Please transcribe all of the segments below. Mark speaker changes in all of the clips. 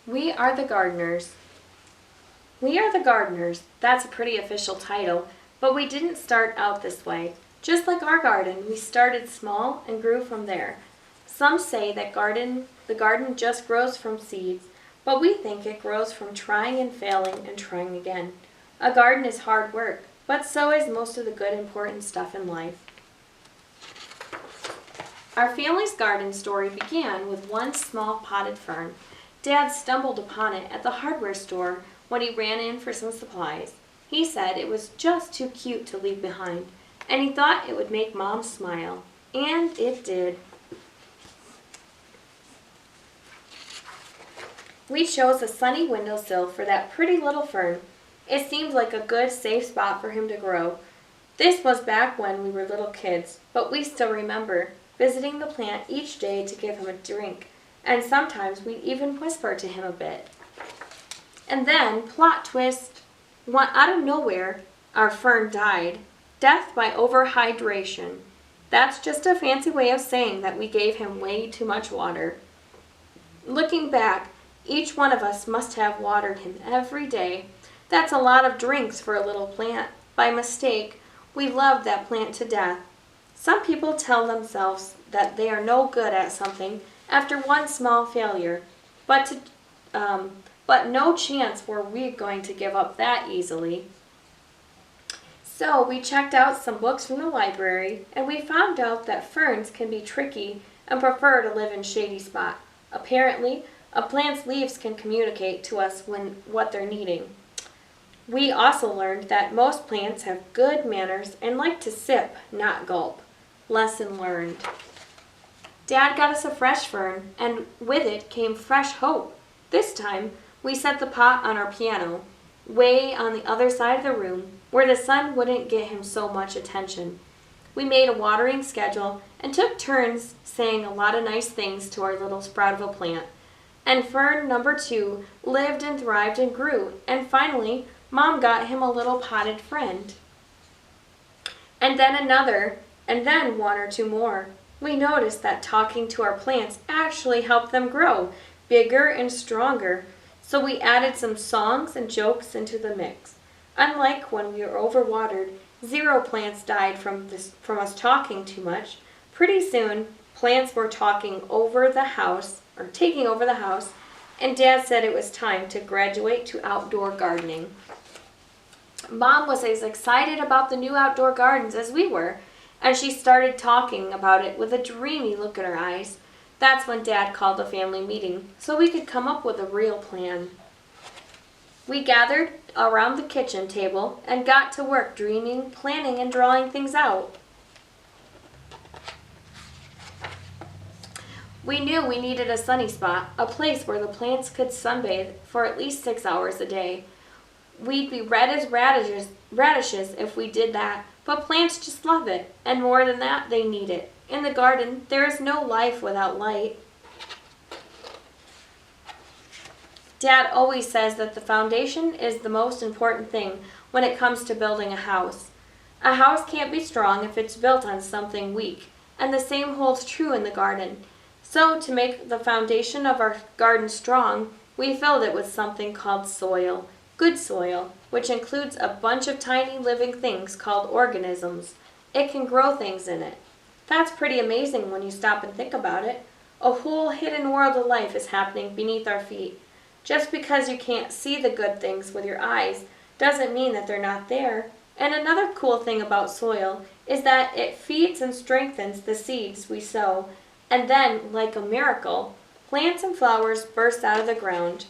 Speaker 1: We are the gardeners. We are the gardeners. That's a pretty official title, but we didn't start out this way. Just like our garden, we started small and grew from there. Some say that the garden just grows from seeds, but we think it grows from trying and failing and trying again. A garden is hard work, but so is most of the good important stuff in life. Our family's garden story began with one small potted fern. Dad stumbled upon it at the hardware store when he ran in for some supplies. He said it was just too cute to leave behind, and he thought it would make Mom smile. And it did. We chose a sunny windowsill for that pretty little fern. It seemed like a good, safe spot for him to grow. This was back when we were little kids, but we still remember visiting the plant each day to give him a drink, and sometimes we'd even whisper to him a bit. And then, plot twist, out of nowhere, our fern died. Death by overhydration. That's just a fancy way of saying that we gave him way too much water. Looking back, each one of us must have watered him every day. That's a lot of drinks for a little plant. By mistake, we loved that plant to death. Some people tell themselves that they are no good at something after one small failure, but no chance were we going to give up that easily. So we checked out some books from the library, and we found out that ferns can be tricky and prefer to live in shady spots. Apparently, a plant's leaves can communicate to us what they're needing. We also learned that most plants have good manners and like to sip, not gulp. Lesson learned. Dad got us a fresh fern, and with it came fresh hope. This time, we set the pot on our piano, way on the other side of the room, where the sun wouldn't get him so much attention. We made a watering schedule and took turns saying a lot of nice things to our little sprout of a plant. And fern number 2 lived and thrived and grew, and finally, Mom got him a little potted friend. And then another, and then 1 or 2 more. We noticed that talking to our plants actually helped them grow bigger and stronger, so we added some songs and jokes into the mix. Unlike when we were overwatered, 0 plants died from us talking too much. Pretty soon, plants were taking over the house, and Dad said it was time to graduate to outdoor gardening. Mom was as excited about the new outdoor gardens as we were, and she started talking about it with a dreamy look in her eyes. That's when Dad called a family meeting, so we could come up with a real plan. We gathered around the kitchen table and got to work dreaming, planning, and drawing things out. We knew we needed a sunny spot, a place where the plants could sunbathe for at least 6 hours a day. We'd be red as radishes if we did that, but plants just love it, and more than that, they need it. In the garden, there is no life without light. Dad always says that the foundation is the most important thing when it comes to building a house. A house can't be strong if it's built on something weak, and the same holds true in the garden. So, to make the foundation of our garden strong, we filled it with something called soil. Good soil, which includes a bunch of tiny living things called organisms. It can grow things in it. That's pretty amazing when you stop and think about it. A whole hidden world of life is happening beneath our feet. Just because you can't see the good things with your eyes doesn't mean that they're not there. And another cool thing about soil is that it feeds and strengthens the seeds we sow, and then, like a miracle, plants and flowers burst out of the ground.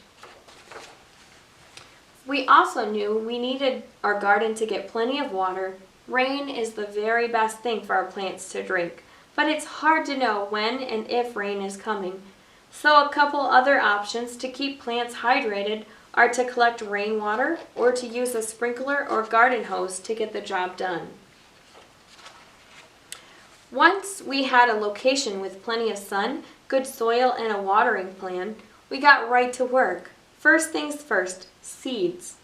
Speaker 1: We also knew we needed our garden to get plenty of water. Rain is the very best thing for our plants to drink, but it's hard to know when and if rain is coming. So a couple other options to keep plants hydrated are to collect rainwater or to use a sprinkler or garden hose to get the job done. Once we had a location with plenty of sun, good soil, and a watering plan, we got right to work. First things first, seeds.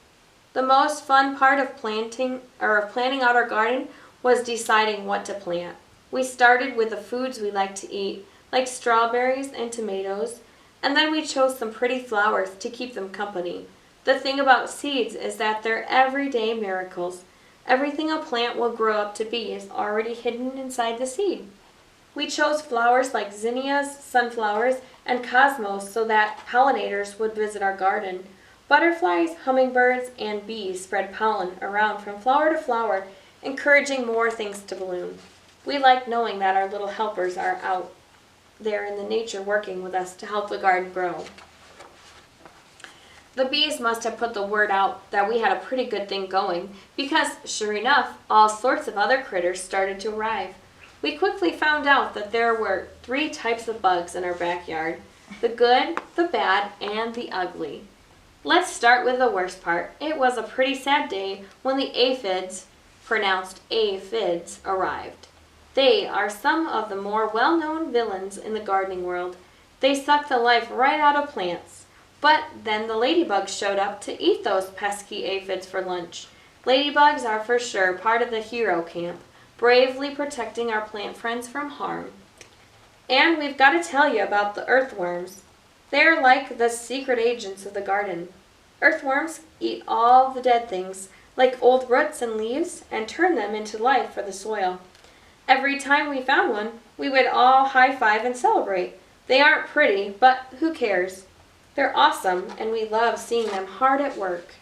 Speaker 1: The most fun part of planning out our garden was deciding what to plant. We started with the foods we like to eat, like strawberries and tomatoes. and then we chose some pretty flowers to keep them company. The thing about seeds is that they're everyday miracles. Everything a plant will grow up to be is already hidden inside the seed. We chose flowers like zinnias, sunflowers, and cosmos so that pollinators would visit our garden. Butterflies, hummingbirds, and bees spread pollen around from flower to flower, encouraging more things to bloom. We like knowing that our little helpers are out there in the nature working with us to help the garden grow. The bees must have put the word out that we had a pretty good thing going, because, sure enough, all sorts of other critters started to arrive. We quickly found out that there were 3 types of bugs in our backyard: the good, the bad, and the ugly. Let's start with the worst part. It was a pretty sad day when the aphids, pronounced aphids, arrived. They are some of the more well-known villains in the gardening world. They suck the life right out of plants. But then the ladybugs showed up to eat those pesky aphids for lunch. Ladybugs are for sure part of the hero camp, bravely protecting our plant friends from harm. And we've got to tell you about the earthworms. They're like the secret agents of the garden. Earthworms eat all the dead things, like old roots and leaves, and turn them into life for the soil. Every time we found one, we would all high-five and celebrate. They aren't pretty, but who cares? They're awesome, and we love seeing them hard at work.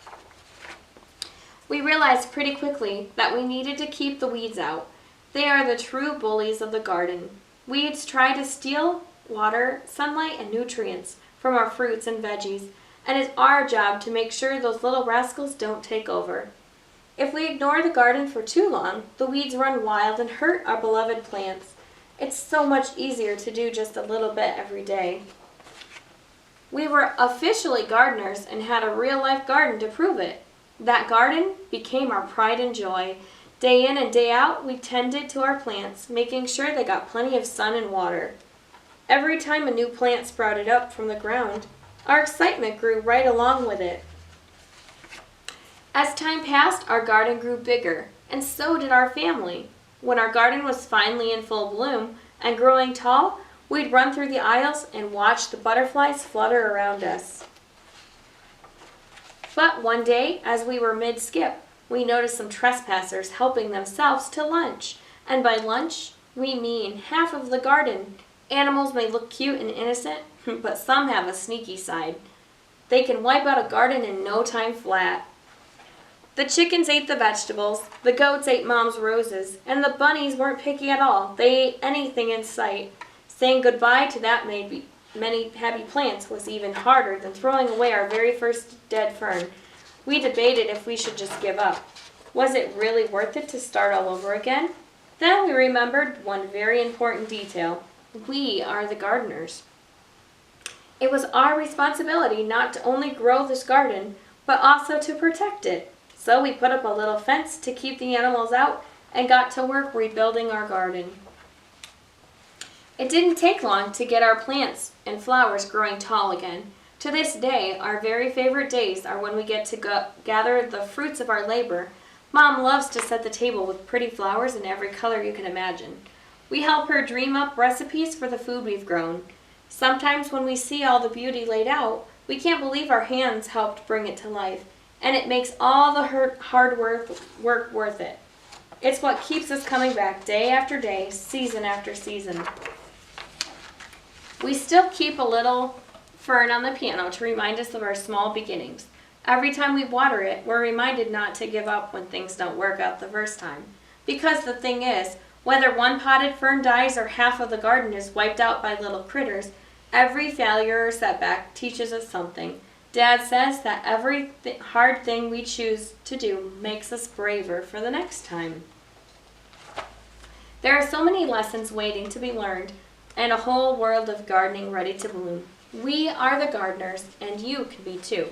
Speaker 1: We realized pretty quickly that we needed to keep the weeds out. They are the true bullies of the garden. Weeds try to steal water, sunlight, and nutrients from our fruits and veggies, and it's our job to make sure those little rascals don't take over. If we ignore the garden for too long, the weeds run wild and hurt our beloved plants. It's so much easier to do just a little bit every day. We were officially gardeners and had a real-life garden to prove it. That garden became our pride and joy. Day in and day out, we tended to our plants, making sure they got plenty of sun and water. Every time a new plant sprouted up from the ground, our excitement grew right along with it. As time passed, our garden grew bigger, and so did our family. When our garden was finally in full bloom and growing tall, we'd run through the aisles and watch the butterflies flutter around us. But one day, as we were mid-skip, we noticed some trespassers helping themselves to lunch. And by lunch, we mean half of the garden. Animals may look cute and innocent, but some have a sneaky side. They can wipe out a garden in no time flat. The chickens ate the vegetables, the goats ate Mom's roses, and the bunnies weren't picky at all. They ate anything in sight. Saying goodbye to that many happy plants was even harder than throwing away our very first dead fern. We debated if we should just give up. Was it really worth it to start all over again? Then we remembered one very important detail. We are the gardeners. It was our responsibility not to only grow this garden, but also to protect it. So we put up a little fence to keep the animals out and got to work rebuilding our garden. It didn't take long to get our plants and flowers growing tall again. To this day, our very favorite days are when we get to gather the fruits of our labor. Mom loves to set the table with pretty flowers in every color you can imagine. We help her dream up recipes for the food we've grown. Sometimes when we see all the beauty laid out, we can't believe our hands helped bring it to life, and it makes all the hard work worth it. It's what keeps us coming back day after day, season after season. We still keep a little fern on the piano to remind us of our small beginnings. Every time we water it, we're reminded not to give up when things don't work out the first time. Because the thing is, whether one potted fern dies or half of the garden is wiped out by little critters, every failure or setback teaches us something. Dad says that every hard thing we choose to do makes us braver for the next time. There are so many lessons waiting to be learned, and a whole world of gardening ready to bloom. We are the gardeners, and you can be too.